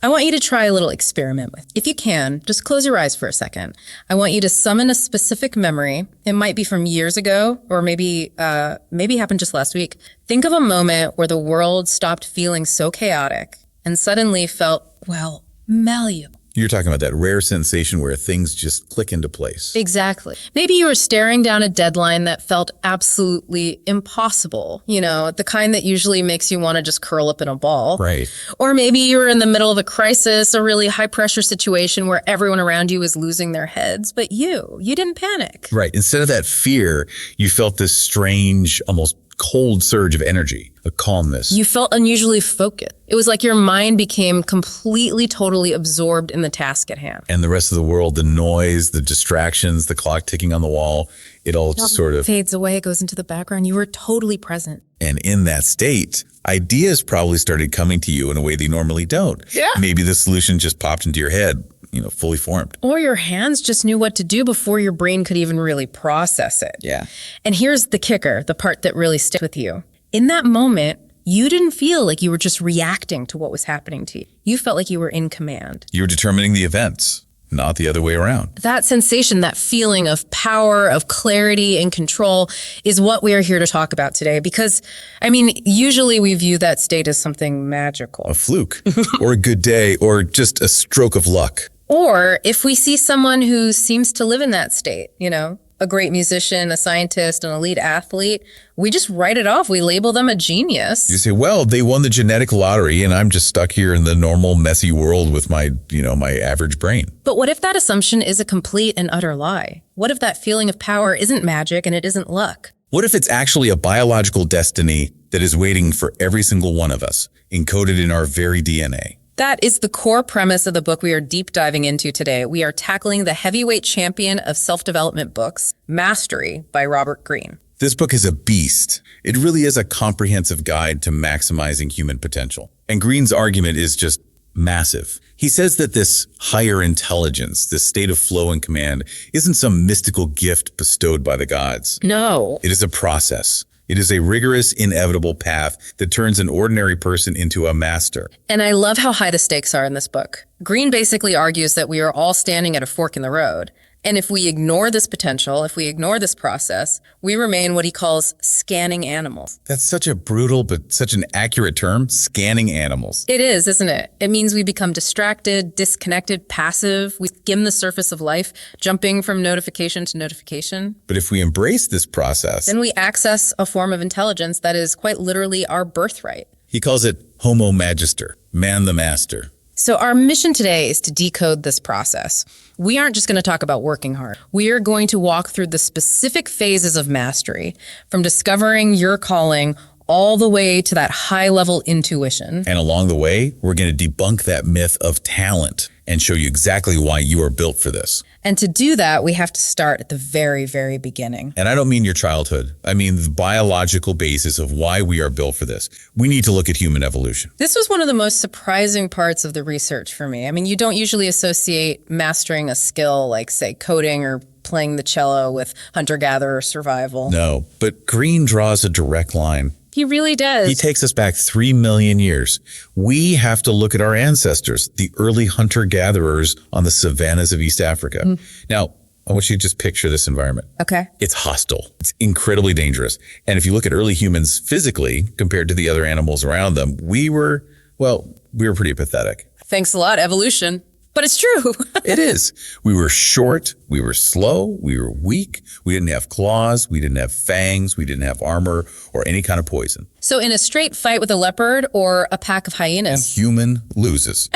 I want you to try a little experiment with. If you can, just close your eyes for a second. I want you to summon a specific memory. It might be from years ago, or maybe happened just last week. Think of a moment where the world stopped feeling so chaotic and suddenly felt, well, malleable. You're talking about that rare sensation where things just click into place. Exactly. Maybe you were staring down a deadline that felt absolutely impossible, the kind that usually makes you want to just curl up in a ball. Right. Or maybe you were in the middle of a crisis, a really high pressure situation where everyone around you was losing their heads, but you didn't panic. Right. Instead of that fear, you felt this strange, almost cold surge of energy, a calmness. You felt unusually focused. It was like your mind became completely, totally absorbed in the task at hand. And the rest of the world, the noise, the distractions, the clock ticking on the wall, it all sort of fades away, it goes into the background. You were totally present. And in that state, ideas probably started coming to you in a way they normally don't. Yeah. Maybe the solution just popped into your head, fully formed. Or your hands just knew what to do before your brain could even really process it. Yeah. And here's the kicker, the part that really sticks with you. In that moment, you didn't feel like you were just reacting to what was happening to you. You felt like you were in command. You were determining the events, not the other way around. That sensation, that feeling of power, of clarity and control is what we are here to talk about today. Because, usually we view that state as something magical. A fluke, or a good day, or just a stroke of luck. Or if we see someone who seems to live in that state, a great musician, a scientist, an elite athlete, we just write it off. We label them a genius. You say, well, they won the genetic lottery and I'm just stuck here in the normal messy world with my, my average brain. But what if that assumption is a complete and utter lie? What if that feeling of power isn't magic and it isn't luck? What if it's actually a biological destiny that is waiting for every single one of us, encoded in our very DNA? That is the core premise of the book we are deep diving into today. We are tackling the heavyweight champion of self-development books, Mastery by Robert Greene. This book is a beast. It really is a comprehensive guide to maximizing human potential. And Greene's argument is just massive. He says that this higher intelligence, this state of flow and command, isn't some mystical gift bestowed by the gods. No. It is a process. It is a rigorous, inevitable path that turns an ordinary person into a master. And I love how high the stakes are in this book. Greene basically argues that we are all standing at a fork in the road. And if we ignore this potential, if we ignore this process, we remain what he calls scanning animals. That's such a brutal but such an accurate term, scanning animals. It is, isn't it? It means we become distracted, disconnected, passive. We skim the surface of life, jumping from notification to notification. But if we embrace this process, then we access a form of intelligence that is quite literally our birthright. He calls it Homo Magister, man the master. So our mission today is to decode this process. We aren't just going to talk about working hard. We are going to walk through the specific phases of mastery, from discovering your calling all the way to that high-level intuition. And along the way, we're going to debunk that myth of talent and show you exactly why you are built for this. And to do that, we have to start at the very, very beginning. And I don't mean your childhood. I mean the biological basis of why we are built for this. We need to look at human evolution. This was one of the most surprising parts of the research for me. You don't usually associate mastering a skill like, say, coding or playing the cello with hunter-gatherer survival. No, but Greene draws a direct line. He really does. He takes us back 3 million years. We have to look at our ancestors, the early hunter-gatherers on the savannas of East Africa. Now, I want you to just picture this environment. Okay. It's hostile. It's incredibly dangerous. And if you look at early humans physically compared to the other animals around them, we were pretty pathetic. Thanks a lot, evolution. But it's true. It is. We were short, we were slow, we were weak, we didn't have claws, we didn't have fangs, we didn't have armor or any kind of poison. So in a straight fight with a leopard or a pack of hyenas, human loses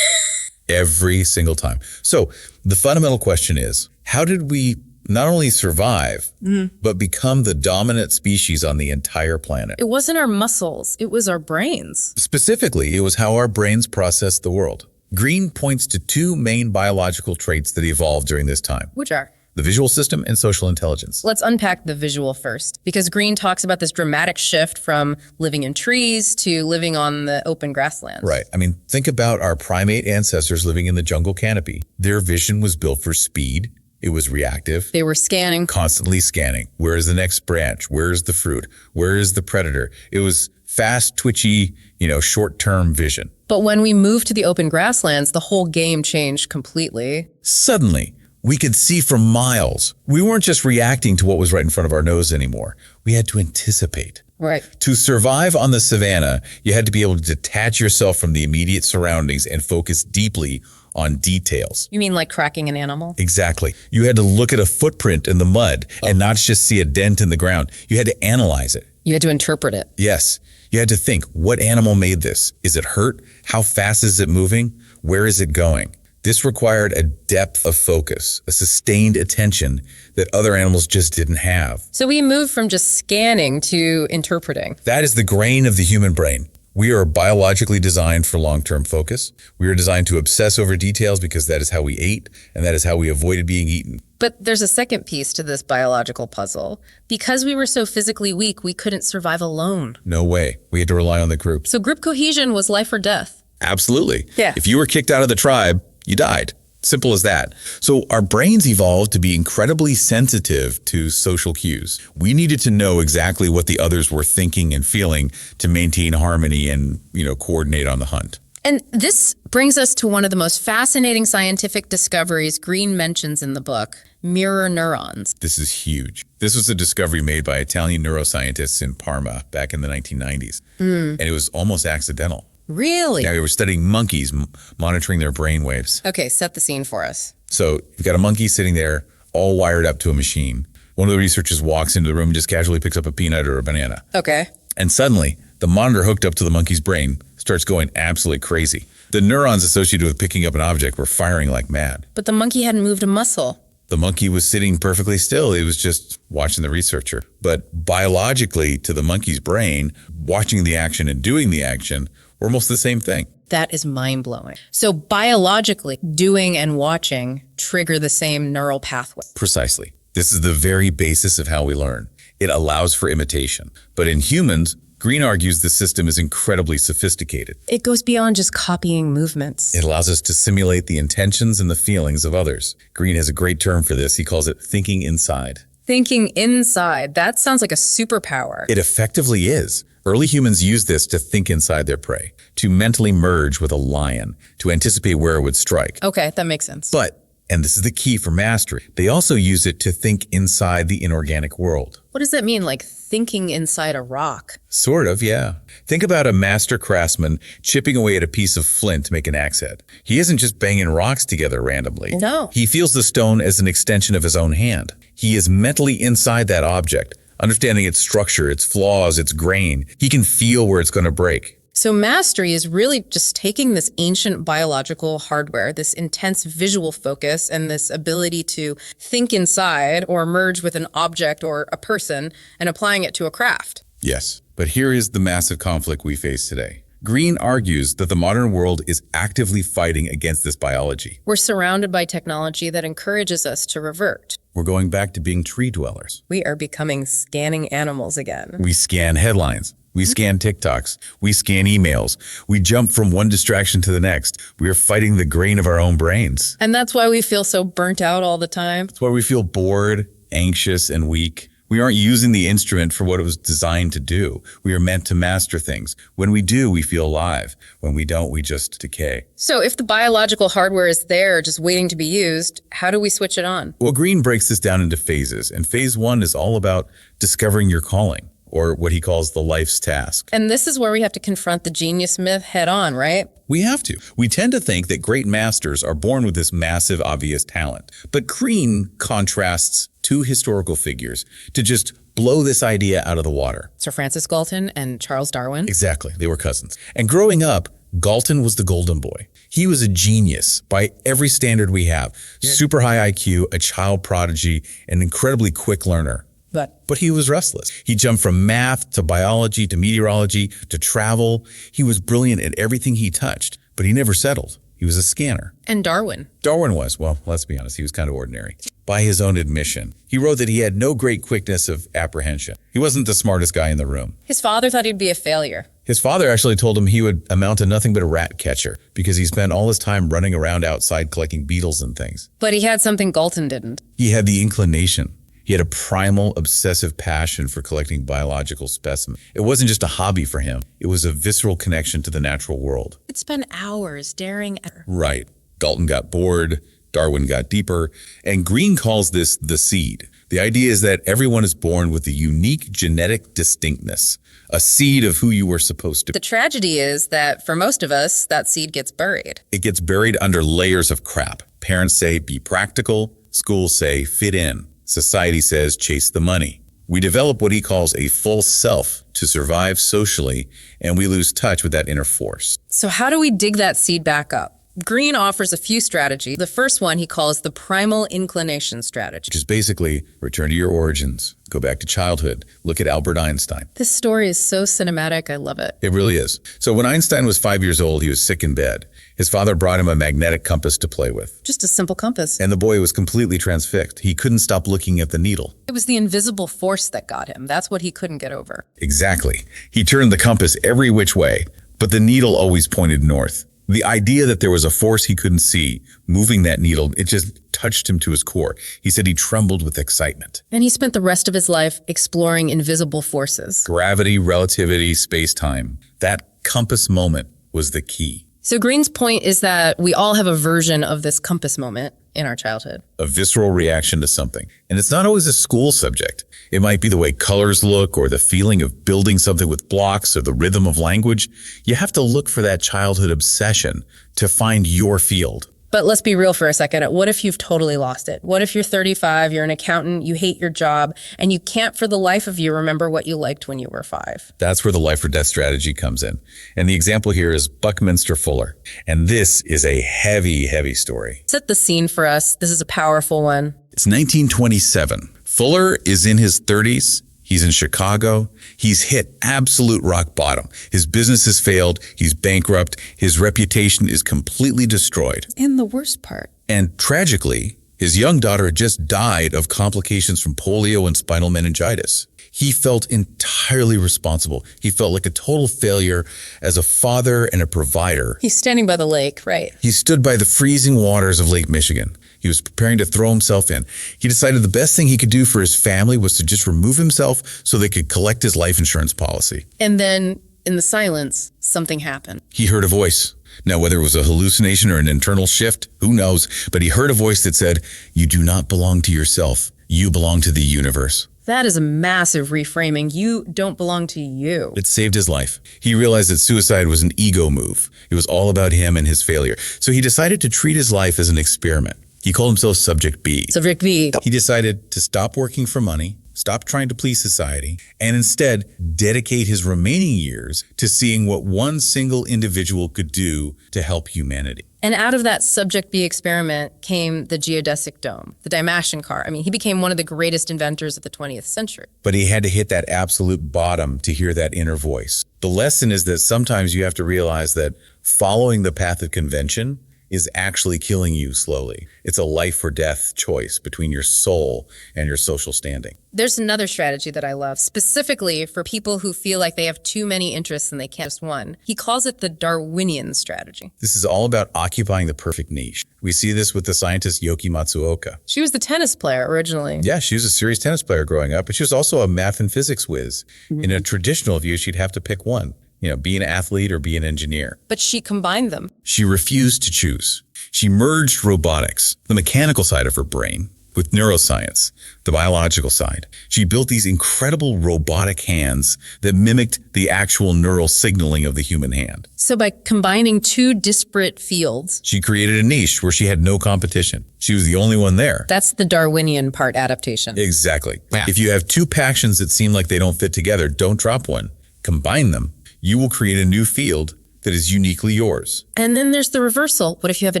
every single time. So the fundamental question is, how did we not only survive, but become the dominant species on the entire planet? It wasn't our muscles, it was our brains. Specifically, it was how our brains processed the world. Greene points to 2 main biological traits that evolved during this time. Which are? The visual system and social intelligence. Let's unpack the visual first, because Greene talks about this dramatic shift from living in trees to living on the open grasslands. Right. Think about our primate ancestors living in the jungle canopy. Their vision was built for speed. It was reactive. They were scanning. Constantly scanning. Where is the next branch? Where is the fruit? Where is the predator? It was fast, twitchy, short-term vision. But when we moved to the open grasslands, the whole game changed completely. Suddenly, we could see for miles. We weren't just reacting to what was right in front of our nose anymore. We had to anticipate. Right. To survive on the savannah, you had to be able to detach yourself from the immediate surroundings and focus deeply on details. You mean like tracking an animal? Exactly. You had to look at a footprint in the mud and not just see a dent in the ground. You had to analyze it. You had to interpret it. Yes. You had to think, what animal made this? Is it hurt? How fast is it moving? Where is it going? This required a depth of focus, a sustained attention that other animals just didn't have. So we moved from just scanning to interpreting. That is the grain of the human brain. We are biologically designed for long-term focus. We are designed to obsess over details because that is how we ate, and that is how we avoided being eaten. But there's a second piece to this biological puzzle. Because we were so physically weak, we couldn't survive alone. No way. We had to rely on the group. So group cohesion was life or death. Absolutely. Yeah. If you were kicked out of the tribe, you died. Simple as that. So our brains evolved to be incredibly sensitive to social cues. We needed to know exactly what the others were thinking and feeling to maintain harmony and, coordinate on the hunt. And this brings us to one of the most fascinating scientific discoveries Greene mentions in the book, mirror neurons. This is huge. This was a discovery made by Italian neuroscientists in Parma back in the 1990s. And it was almost accidental. Really? Yeah, we were studying monkeys, monitoring their brain waves. Okay, set the scene for us. So you've got a monkey sitting there, all wired up to a machine. One of the researchers walks into the room and just casually picks up a peanut or a banana. Okay. And suddenly, the monitor hooked up to the monkey's brain starts going absolutely crazy. The neurons associated with picking up an object were firing like mad. But the monkey hadn't moved a muscle. The monkey was sitting perfectly still. It was just watching the researcher. But biologically, to the monkey's brain, watching the action and doing the action were almost the same thing. That is mind-blowing. So biologically, doing and watching trigger the same neural pathway. Precisely. This is the very basis of how we learn. It allows for imitation. But in humans, Greene argues the system is incredibly sophisticated. It goes beyond just copying movements. It allows us to simulate the intentions and the feelings of others. Greene has a great term for this. He calls it thinking inside. Thinking inside, that sounds like a superpower. It effectively is. Early humans used this to think inside their prey, to mentally merge with a lion, to anticipate where it would strike. Okay, that makes sense. But, and this is the key for mastery, they also use it to think inside the inorganic world. What does that mean, like thinking inside a rock? Sort of, yeah. Think about a master craftsman chipping away at a piece of flint to make an axe head. He isn't just banging rocks together randomly. No. He feels the stone as an extension of his own hand. He is mentally inside that object, understanding its structure, its flaws, its grain. He can feel where it's going to break. So mastery is really just taking this ancient biological hardware, this intense visual focus, and this ability to think inside or merge with an object or a person and applying it to a craft. Yes, but here is the massive conflict we face today. Greene argues that the modern world is actively fighting against this biology. We're surrounded by technology that encourages us to revert. We're going back to being tree dwellers. We are becoming scanning animals again. We scan headlines. We scan TikToks. We scan emails. We jump from one distraction to the next. We are fighting the grain of our own brains. And that's why we feel so burnt out all the time. That's why we feel bored, anxious, and weak. We aren't using the instrument for what it was designed to do. We are meant to master things. When we do, we feel alive. When we don't, we just decay. So if the biological hardware is there just waiting to be used, how do we switch it on? Well, Greene breaks this down into phases, and phase 1 is all about discovering your calling, or what he calls the life's task. And this is where we have to confront the genius myth head on, right? We have to. We tend to think that great masters are born with this massive, obvious talent. But Greene contrasts two historical figures to just blow this idea out of the water. Sir Francis Galton and Charles Darwin. Exactly. They were cousins. And growing up, Galton was the golden boy. He was a genius by every standard we have. Super high IQ, a child prodigy, an incredibly quick learner. But he was restless. He jumped from math to biology to meteorology to travel. He was brilliant at everything he touched, but he never settled. He was a scanner. And Darwin. Darwin was, well, let's be honest, he was kind of ordinary. By his own admission, he wrote that he had no great quickness of apprehension. He wasn't the smartest guy in the room. His father thought he'd be a failure. His father actually told him he would amount to nothing but a rat catcher because he spent all his time running around outside collecting beetles and things. But he had something Galton didn't. He had the inclination. He had a primal, obsessive passion for collecting biological specimens. It wasn't just a hobby for him. It was a visceral connection to the natural world. He'd spend hours staring at her. Right. Galton got bored, Darwin got deeper, and Greene calls this the seed. The idea is that everyone is born with a unique genetic distinctness, a seed of who you were supposed to be. The tragedy is that for most of us, that seed gets buried. It gets buried under layers of crap. Parents say, be practical. Schools say, fit in. Society says, chase the money. We develop what he calls a false self to survive socially, and we lose touch with that inner force. So how do we dig that seed back up? Greene offers a few strategies. The first one he calls the primal inclination strategy. Which is basically return to your origins, go back to childhood, look at Albert Einstein. This story is so cinematic, I love it. It really is. So when Einstein was 5 years old, he was sick in bed. His father brought him a magnetic compass to play with. Just a simple compass. And the boy was completely transfixed. He couldn't stop looking at the needle. It was the invisible force that got him. That's what he couldn't get over. Exactly. He turned the compass every which way, but the needle always pointed north. The idea that there was a force he couldn't see moving that needle, it just touched him to his core. He said he trembled with excitement. And he spent the rest of his life exploring invisible forces. Gravity, relativity, space-time. That compass moment was the key. So Greene's point is that we all have a version of this compass moment in our childhood. A visceral reaction to something. And it's not always a school subject. It might be the way colors look or the feeling of building something with blocks or the rhythm of language. You have to look for that childhood obsession to find your field. But let's be real for a second. What if you've totally lost it? What if you're 35, you're an accountant, you hate your job, and you can't for the life of you remember what you liked when you were 5? That's where the life or death strategy comes in. And the example here is Buckminster Fuller. And this is a heavy, heavy story. Set the scene for us. This is a powerful one. It's 1927. Fuller is in his 30s. He's in Chicago. He's hit absolute rock bottom. His business has failed. He's bankrupt. His reputation is completely destroyed. And the worst part. And tragically, his young daughter had just died of complications from polio and spinal meningitis. He felt entirely responsible. He felt like a total failure as a father and a provider. He's standing by the lake, right? He stood by the freezing waters of Lake Michigan. He was preparing to throw himself in. He decided the best thing he could do for his family was to just remove himself so they could collect his life insurance policy. And then, in the silence, something happened. He heard a voice. Now, whether it was a hallucination or an internal shift, who knows? But he heard a voice that said, "You do not belong to yourself. You belong to the universe." That is a massive reframing. You don't belong to you. It saved his life. He realized that suicide was an ego move. It was all about him and his failure. So he decided to treat his life as an experiment. He called himself Subject B. Subject B. He decided to stop working for money, stop trying to please society, and instead dedicate his remaining years to seeing what one single individual could do to help humanity. And out of that Subject B experiment came the geodesic dome, the Dalmatian car. I mean, he became one of the greatest inventors of the 20th century. But he had to hit that absolute bottom to hear that inner voice. The lesson is that sometimes you have to realize that following the path of convention is actually killing you slowly. It's a life or death choice between your soul and your social standing. There's another strategy that I love, specifically for people who feel like they have too many interests and they can't just one. He calls it the Darwinian strategy. This is all about occupying the perfect niche. We see this with the scientist Yoki Matsuoka. She was the tennis player originally. Yeah, she was a serious tennis player growing up, but she was also a math and physics whiz. In a traditional view, she'd have to pick one. Be an athlete or be an engineer. But she combined them. She refused to choose. She merged robotics, the mechanical side of her brain, with neuroscience, the biological side. She built these incredible robotic hands that mimicked the actual neural signaling of the human hand. So by combining two disparate fields, she created a niche where she had no competition. She was the only one there. That's the Darwinian part adaptation. Exactly. Yeah. If you have two passions that seem like they don't fit together, don't drop one. Combine them. You will create a new field that is uniquely yours. And then there's the reversal. What if you have a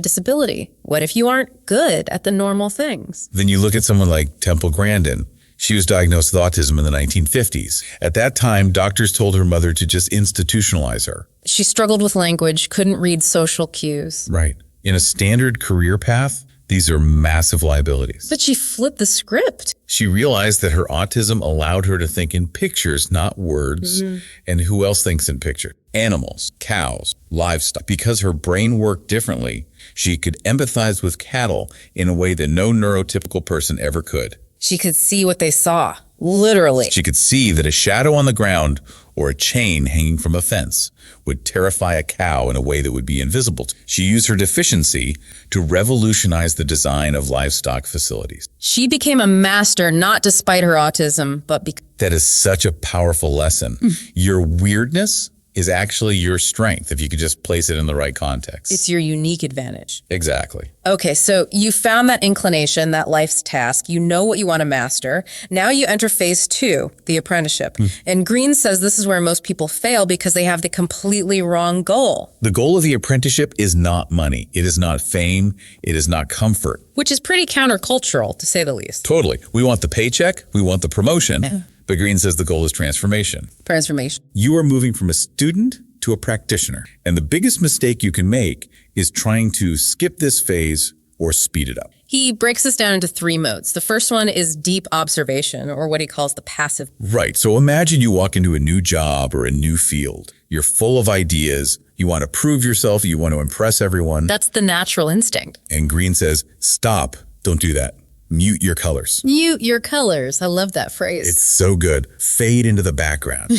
disability? What if you aren't good at the normal things? Then you look at someone like Temple Grandin. She was diagnosed with autism in the 1950s. At that time, doctors told her mother to just institutionalize her. She struggled with language, couldn't read social cues. Right. In a standard career path, these are massive liabilities. But she flipped the script. She realized that her autism allowed her to think in pictures, not words. And who else thinks in pictures? Animals, cows, livestock. Because her brain worked differently, she could empathize with cattle in a way that no neurotypical person ever could. She could see what they saw, literally. She could see that a shadow on the ground or a chain hanging from a fence would terrify a cow in a way that would be invisible. She used her deficiency to revolutionize the design of livestock facilities. She became a master, not despite her autism, but because... That is such a powerful lesson. Your weirdness is actually your strength if you could just place it in the right context. It's your unique advantage. Exactly. Okay, so you found that inclination, that life's task. You know what you want to master. Now you enter phase 2, the apprenticeship. And Greene says this is where most people fail because they have the completely wrong goal. The goal of the apprenticeship is not money. It is not fame. It is not comfort. Which is pretty countercultural, to say the least. Totally. We want the paycheck. We want the promotion. Yeah. But Greene says the goal is transformation. Transformation. You are moving from a student to a practitioner. And the biggest mistake you can make is trying to skip this phase or speed it up. He breaks this down into 3 modes. The first one is deep observation, or what he calls the passive. Right. So imagine you walk into a new job or a new field. You're full of ideas. You want to prove yourself. You want to impress everyone. That's the natural instinct. And Greene says, stop. Don't do that. Mute your colors. Mute your colors. I love that phrase. It's so good. Fade into the background.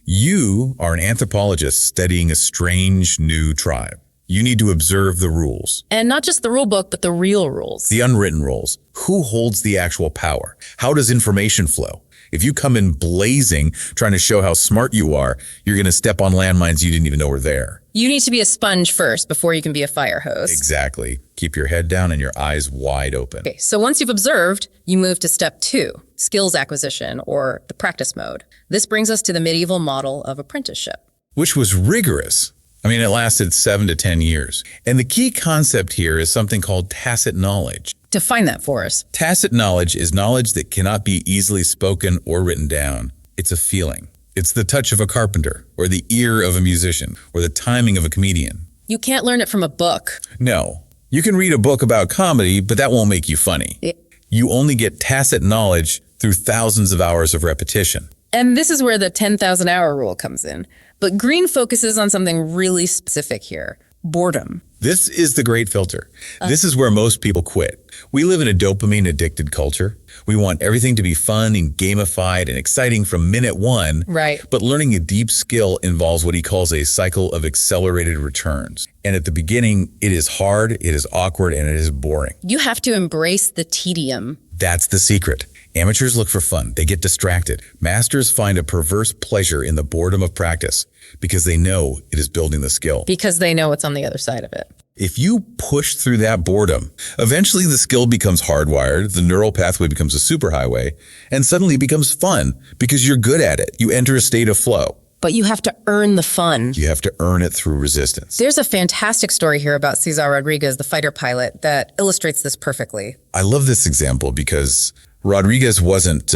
You are an anthropologist studying a strange new tribe. You need to observe the rules. And not just the rule book, but the real rules. The unwritten rules. Who holds the actual power? How does information flow? If you come in blazing, trying to show how smart you are, you're going to step on landmines you didn't even know were there. You need to be a sponge first before you can be a fire hose. Exactly. Keep your head down and your eyes wide open. Okay, so once you've observed, you move to step 2, skills acquisition, or the practice mode. This brings us to the medieval model of apprenticeship. Which was rigorous. I mean, it lasted 7 to 10 years. And the key concept here is something called tacit knowledge. Define that for us. Tacit knowledge is knowledge that cannot be easily spoken or written down. It's a feeling. It's the touch of a carpenter, or the ear of a musician, or the timing of a comedian. You can't learn it from a book. No. You can read a book about comedy, but that won't make you funny. You only get tacit knowledge through thousands of hours of repetition. And this is where the 10,000 hour rule comes in. But Greene focuses on something really specific here: boredom. This is the great filter. This is where most people quit. We live in a dopamine-addicted culture. We want everything to be fun and gamified and exciting from minute 1. Right. But learning a deep skill involves what he calls a cycle of accelerated returns. And at the beginning, it is hard, it is awkward, and it is boring. You have to embrace the tedium. That's the secret. Amateurs look for fun. They get distracted. Masters find a perverse pleasure in the boredom of practice because they know it is building the skill. Because they know what's on the other side of it. If you push through that boredom, eventually the skill becomes hardwired, the neural pathway becomes a superhighway, and suddenly it becomes fun because you're good at it. You enter a state of flow. But you have to earn the fun. You have to earn it through resistance. There's a fantastic story here about Cesar Rodriguez, the fighter pilot, that illustrates this perfectly. I love this example because Rodriguez wasn't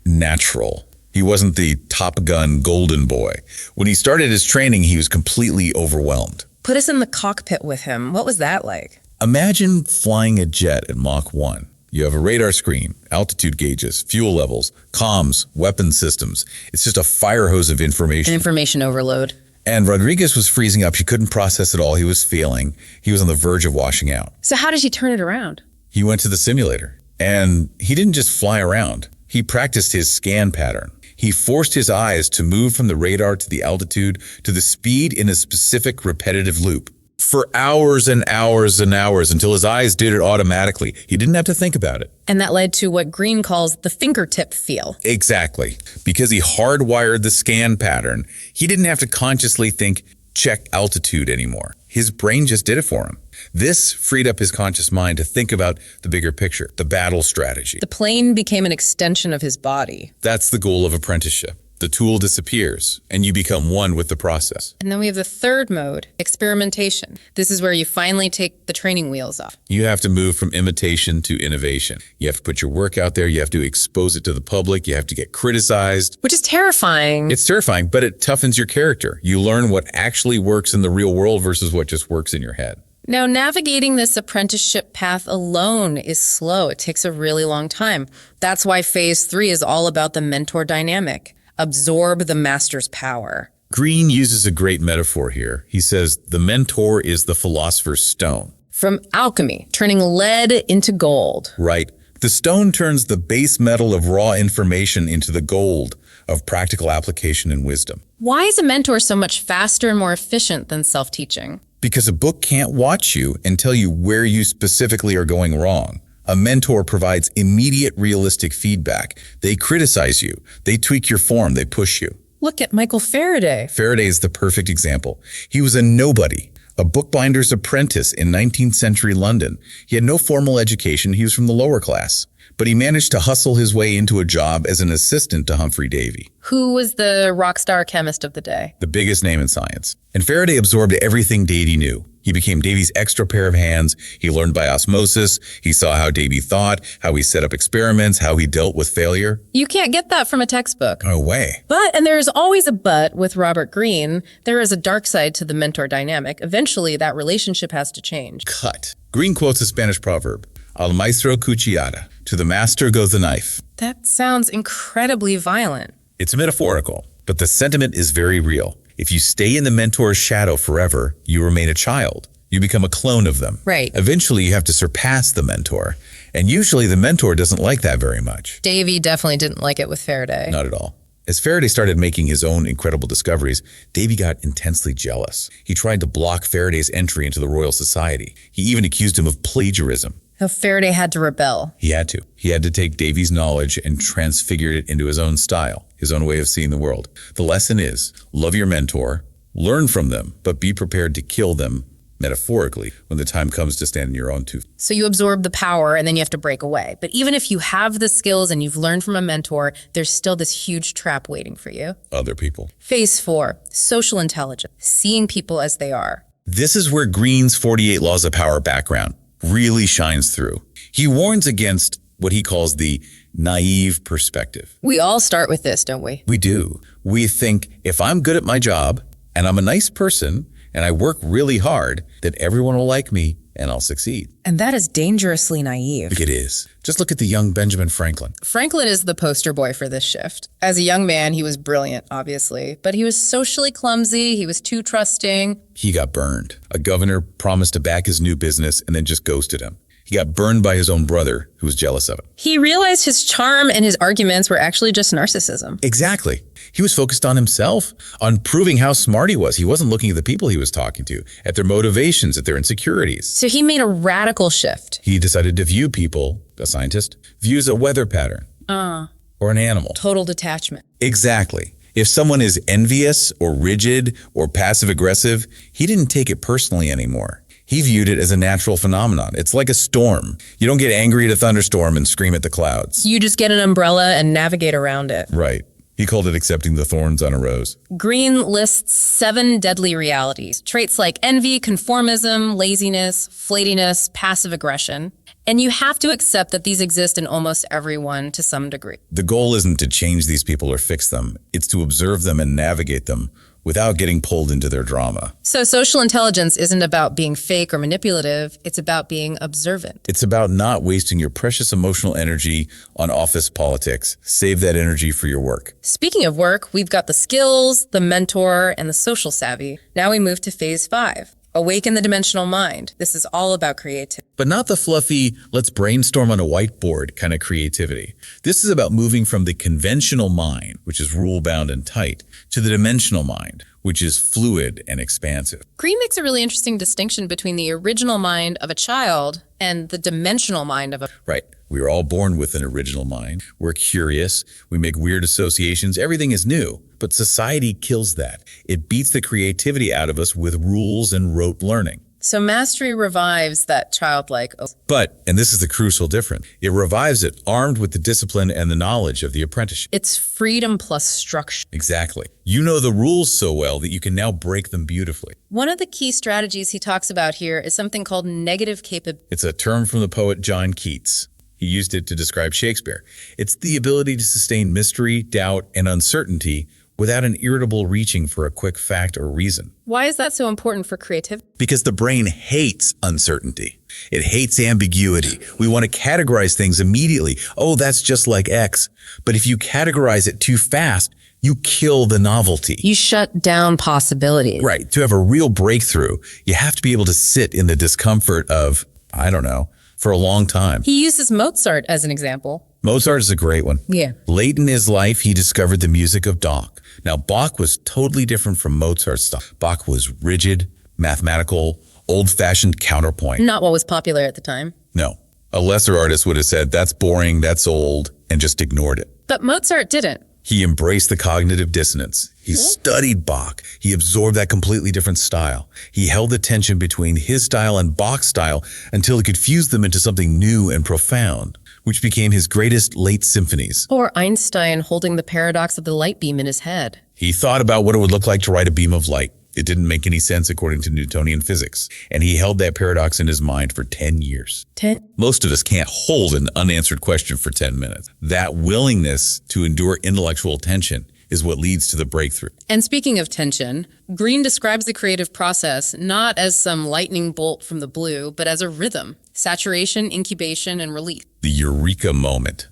natural. He wasn't the Top Gun golden boy. When he started his training, he was completely overwhelmed. Put us in the cockpit with him. What was that like? Imagine flying a jet at Mach 1. You have a radar screen, altitude gauges, fuel levels, comms, weapon systems. It's just a fire hose of information. An information overload. And Rodriguez was freezing up. He couldn't process it all. He was failing. He was on the verge of washing out. So how did you turn it around? He went to the simulator. And he didn't just fly around. He practiced his scan pattern. He forced his eyes to move from the radar to the altitude to the speed in a specific repetitive loop for hours and hours and hours until his eyes did it automatically. He didn't have to think about it. And that led to what Greene calls the fingertip feel. Exactly. Because he hardwired the scan pattern, he didn't have to consciously think, check altitude anymore. His brain just did it for him. This freed up his conscious mind to think about the bigger picture, the battle strategy. The plane became an extension of his body. That's the goal of apprenticeship. The tool disappears, and you become one with the process. And then we have the third mode, experimentation. This is where you finally take the training wheels off. You have to move from imitation to innovation. You have to put your work out there. You have to expose it to the public. You have to get criticized. Which is terrifying. It's terrifying, but it toughens your character. You learn what actually works in the real world versus what just works in your head. Now, navigating this apprenticeship path alone is slow. It takes a really long time. That's why phase 3 is all about the mentor dynamic. Absorb the master's power. Greene uses a great metaphor here. He says, the mentor is the philosopher's stone. From alchemy, turning lead into gold. Right. The stone turns the base metal of raw information into the gold of practical application and wisdom. Why is a mentor so much faster and more efficient than self-teaching? Because a book can't watch you and tell you where you specifically are going wrong. A mentor provides immediate, realistic feedback. They criticize you. They tweak your form. They push you. Look at Michael Faraday. Faraday is the perfect example. He was a nobody, a bookbinder's apprentice in 19th century London. He had no formal education. He was from the lower class. But he managed to hustle his way into a job as an assistant to Humphrey Davy, Who was the rock star chemist of the day? the biggest name in science. And Faraday absorbed everything Davy knew. He became Davy's extra pair of hands. He learned by osmosis. He saw how Davy thought, how he set up experiments, how he dealt with failure. You can't get that from a textbook. No way. But, and there is always a but with Robert Greene, there is a dark side to the mentor dynamic. Eventually, that relationship has to change. Cut. Greene quotes a Spanish proverb, Al maestro cuchillada. To the master goes the knife. That sounds incredibly violent. It's metaphorical, but the sentiment is very real. If you stay in the mentor's shadow forever, you remain a child. You become a clone of them. Right. Eventually, you have to surpass the mentor. And usually the mentor doesn't like that very much. Davy definitely didn't like it with Faraday. Not at all. As Faraday started making his own incredible discoveries, Davy got intensely jealous. He tried to block Faraday's entry into the Royal Society. He even accused him of plagiarism. How Faraday had to rebel. He had to. He had to take Davy's knowledge and transfigure it into his own style, his own way of seeing the world. The lesson is, love your mentor, learn from them, but be prepared to kill them, metaphorically, when the time comes to stand on your own 2 feet. So you absorb the power and then you have to break away. But even if you have the skills and you've learned from a mentor, there's still this huge trap waiting for you. Other people. Phase 4, social intelligence, seeing people as they are. This is where Greene's 48 Laws of Power background really shines through. He warns against what he calls the naive perspective. We all start with this, don't we? We do. We think, if I'm good at my job and I'm a nice person and I work really hard, that everyone will like me and I'll succeed. And that is dangerously naive. It is. Just look at the young Benjamin Franklin. Franklin is the poster boy for this shift. As a young man, he was brilliant, obviously, but he was socially clumsy. He was too trusting. He got burned. A governor promised to back his new business and then just ghosted him. He got burned by his own brother, who was jealous of him. He realized his charm and his arguments were actually just narcissism. Exactly. He was focused on himself, on proving how smart he was. He wasn't looking at the people he was talking to, at their motivations, at their insecurities. So he made a radical shift. He decided to view people, a scientist, views a weather pattern or an animal. Total detachment. Exactly. If someone is envious or rigid or passive aggressive, he didn't take it personally anymore. He viewed it as a natural phenomenon. It's like a storm. You don't get angry at a thunderstorm and scream at the clouds. You just get an umbrella and navigate around it. Right. He called it accepting the thorns on a rose. Greene lists 7 deadly realities. Traits like envy, conformism, laziness, flatiness, passive aggression. And you have to accept that these exist in almost everyone to some degree. The goal isn't to change these people or fix them. It's to observe them and navigate them without getting pulled into their drama. So social intelligence isn't about being fake or manipulative. It's about being observant. It's about not wasting your precious emotional energy on office politics. Save that energy for your work. Speaking of work, we've got the skills, the mentor, and the social savvy. Now we move to phase 5. Awaken the dimensional mind. This is all about creativity. But not the fluffy, let's brainstorm on a whiteboard kind of creativity. This is about moving from the conventional mind, which is rule-bound and tight, to the dimensional mind, which is fluid and expansive. Greene makes a really interesting distinction between the original mind of a child and the dimensional mind of a... Right. We are all born with an original mind. We're curious. We make weird associations. Everything is new. But society kills that. It beats the creativity out of us with rules and rote learning. So mastery revives that childlike... But, and this is the crucial difference, it revives it armed with the discipline and the knowledge of the apprenticeship. It's freedom plus structure. Exactly. You know the rules so well that you can now break them beautifully. One of the key strategies he talks about here is something called negative capability. It's a term from the poet John Keats. He used it to describe Shakespeare. It's the ability to sustain mystery, doubt, and uncertainty without an irritable reaching for a quick fact or reason. Why is that so important for creativity? Because the brain hates uncertainty. It hates ambiguity. We want to categorize things immediately. Oh, that's just like X. But if you categorize it too fast, you kill the novelty. You shut down possibilities. Right. To have a real breakthrough, you have to be able to sit in the discomfort of, I don't know, for a long time. He uses Mozart as an example. Mozart is a great one. Yeah. Late in his life, he discovered the music of Bach. Now, Bach was totally different from Mozart's stuff. Bach was rigid, mathematical, old-fashioned counterpoint. Not what was popular at the time. No. A lesser artist would have said, that's boring, that's old, and just ignored it. But Mozart didn't. He embraced the cognitive dissonance. He studied Bach. He absorbed that completely different style. He held the tension between his style and Bach's style until he could fuse them into something new and profound, which became his greatest late symphonies. Or Einstein holding the paradox of the light beam in his head. He thought about what it would look like to write a beam of light. It didn't make any sense according to Newtonian physics, and he held that paradox in his mind for 10 years. 10? Most of us can't hold an unanswered question for 10 minutes. That willingness to endure intellectual tension is what leads to the breakthrough. And speaking of tension, Greene describes the creative process not as some lightning bolt from the blue, but as a rhythm, saturation, incubation, and release. The eureka moment.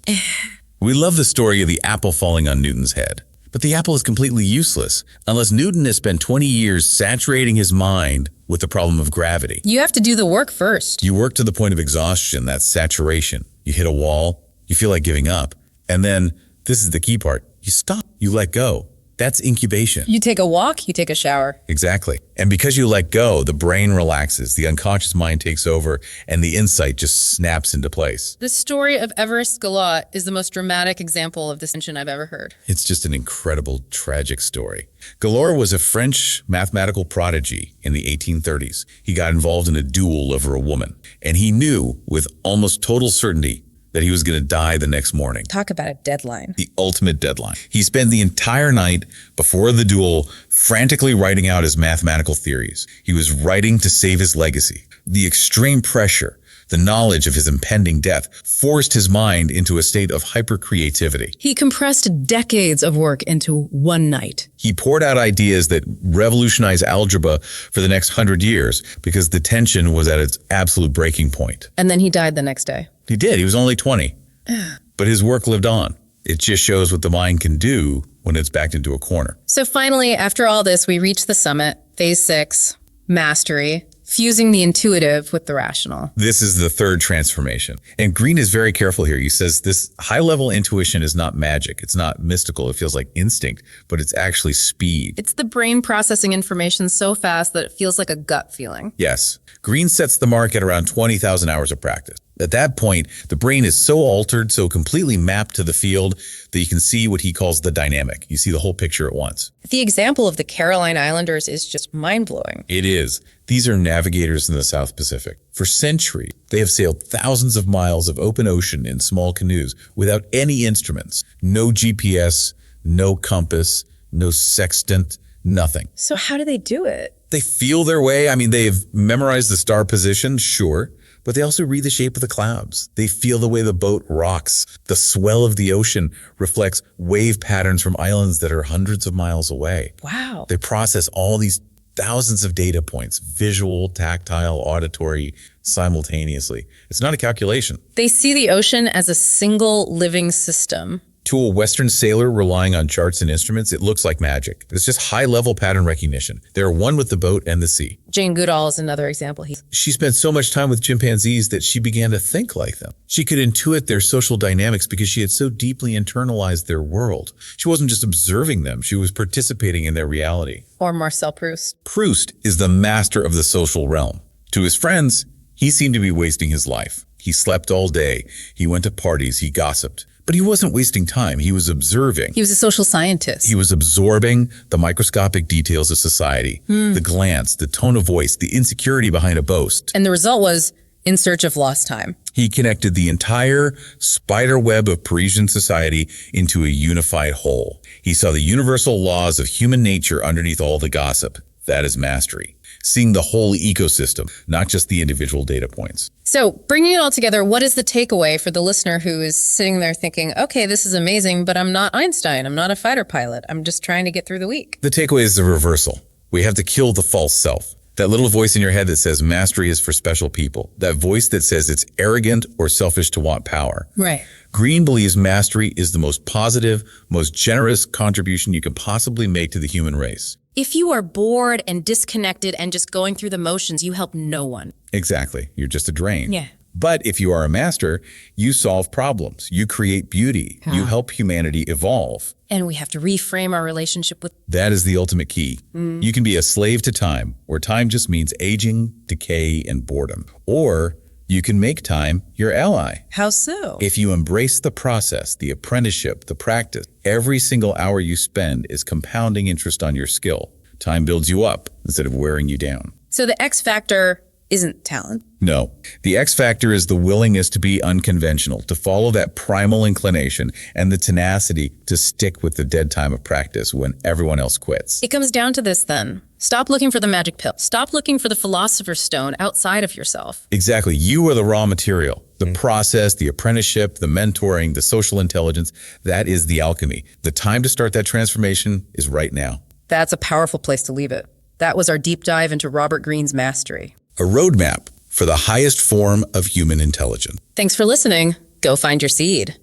We love the story of the apple falling on Newton's head. But the apple is completely useless unless Newton has spent 20 years saturating his mind with the problem of gravity. You have to do the work first. You work to the point of exhaustion, that's saturation. You hit a wall, you feel like giving up, and then, this is the key part, you stop, you let go. That's incubation. You take a walk, you take a shower. Exactly. And because you let go, the brain relaxes, the unconscious mind takes over, and the insight just snaps into place. The story of Évariste Galois is the most dramatic example of this tension I've ever heard. It's just an incredible, tragic story. Galois was a French mathematical prodigy in the 1830s. He got involved in a duel over a woman, and he knew with almost total certainty that he was going to die the next morning. Talk about a deadline. The ultimate deadline. He spent the entire night before the duel frantically writing out his mathematical theories. He was writing to save his legacy. The extreme pressure, the knowledge of his impending death, forced his mind into a state of hyper-creativity. He compressed decades of work into one night. He poured out ideas that revolutionized algebra for the next 100 years because the tension was at its absolute breaking point. And then he died the next day. He did. He was only 20. But his work lived on. It just shows what the mind can do when it's backed into a corner. So finally, after all this, we reach the summit, phase 6, mastery, fusing the intuitive with the rational. This is the third transformation. And Greene is very careful here. He says this high-level intuition is not magic. It's not mystical. It feels like instinct, but it's actually speed. It's the brain processing information so fast that it feels like a gut feeling. Yes. Greene sets the mark at around 20,000 hours of practice. At that point, the brain is so altered, so completely mapped to the field that you can see what he calls the dynamic. You see the whole picture at once. The example of the Caroline Islanders is just mind-blowing. It is. These are navigators in the South Pacific. For centuries, they have sailed thousands of miles of open ocean in small canoes without any instruments. No GPS, no compass, no sextant, nothing. So how do they do it? They feel their way. I mean, they've memorized the star position, sure, but they also read the shape of the clouds. They feel the way the boat rocks. The swell of the ocean reflects wave patterns from islands that are hundreds of miles away. Wow. They process all these thousands of data points, visual, tactile, auditory, simultaneously. It's not a calculation. They see the ocean as a single living system. To a Western sailor relying on charts and instruments, it looks like magic. It's just high-level pattern recognition. They're one with the boat and the sea. Jane Goodall is another example. She spent so much time with chimpanzees that she began to think like them. She could intuit their social dynamics because she had so deeply internalized their world. She wasn't just observing them, she was participating in their reality. Or Marcel Proust. Proust is the master of the social realm. To his friends, he seemed to be wasting his life. He slept all day. He went to parties. He gossiped. But he wasn't wasting time. He was observing. He was a social scientist. He was absorbing the microscopic details of society, the glance, the tone of voice, the insecurity behind a boast. And the result was In Search of Lost Time. He connected the entire spider web of Parisian society into a unified whole. He saw the universal laws of human nature underneath all the gossip. That is mastery. Seeing the whole ecosystem, not just the individual data points. So bringing it all together, what is the takeaway for the listener who is sitting there thinking, okay, this is amazing, but I'm not Einstein. I'm not a fighter pilot. I'm just trying to get through the week. The takeaway is the reversal. We have to kill the false self. That little voice in your head that says mastery is for special people. That voice that says it's arrogant or selfish to want power. Right. Greene believes mastery is the most positive, most generous contribution you can possibly make to the human race. If you are bored and disconnected and just going through the motions, you help no one. Exactly. You're just a drain. Yeah. But if you are a master, you solve problems, you create beauty, you help humanity evolve. And we have to reframe our relationship with. That is the ultimate key. You can be a slave to time, where time just means aging, decay, and boredom. Or you can make time your ally. How so? If you embrace the process, the apprenticeship, the practice, every single hour you spend is compounding interest on your skill. Time builds you up instead of wearing you down. So the X factor isn't talent. No, the X factor is the willingness to be unconventional, to follow that primal inclination, and the tenacity to stick with the dead time of practice when everyone else quits. It comes down to this then. Stop looking for the magic pill. Stop looking for the philosopher's stone outside of yourself. Exactly. You are the raw material. The process, the apprenticeship, the mentoring, the social intelligence, that is the alchemy. The time to start that transformation is right now. That's a powerful place to leave it. That was our deep dive into Robert Greene's mastery. A roadmap for the highest form of human intelligence. Thanks for listening. Go find your seed.